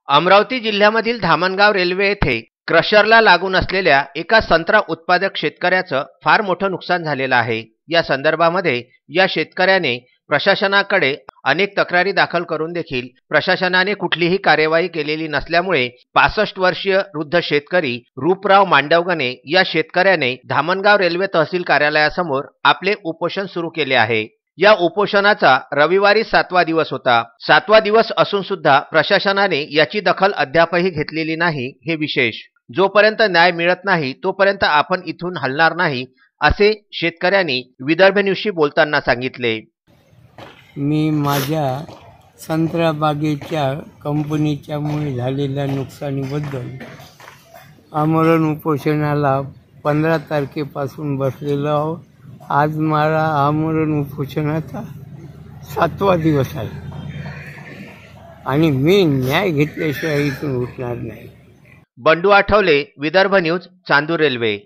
अमरावती जिल्ह्यामधील धामणगाव रेल्वे येथे क्रशरला लागून असलेल्या एका संत्रा उत्पादक शेतकऱ्याचं फार मोठं नुकसान झालेलं आहे। या संदर्भामध्ये या शेतकऱ्याने प्रशासनाकडे अनेक तक्रारी दाखल करून देखील प्रशासनाने कुठलीही कार्यवाही केलेली नसल्यामुळे 65 वर्षीय वृद्ध शेतकरी रूपराव मांडवगणे या शेतकऱ्याने धामणगाव रेल्वे तहसील कार्यालयासमोर आपले उपोषण सुरू केले आहे। या उपोषणाचा रविवारी 7वा दिवस होता। 7वा दिवस असून सुद्धा प्रशासनाने याची दखल अद्यापही घेतलेली नाही हे विशेष। जोपर्यंत न्याय मिळत नाही तोपर्यंत आपण इथून हलणार नाही असे शेतकऱ्यांनी विदर्भ न्यूजशी बोलताना सांगितले। मी माझ्या संत्रा बागेच्या कंपनीच्यामुळे झालेल्या नुकसानीबद्दल आमरण उपोषणाला 15 तारखेपासून बसलेलो आहोत। आज मला आमरण उपोषणाचा 7वा दिवस आहे आणि मी न्याय घेतल्याशिवाय इथून उठणार नाही। Bandu Athawale, Vidarbha news, Chandur railway.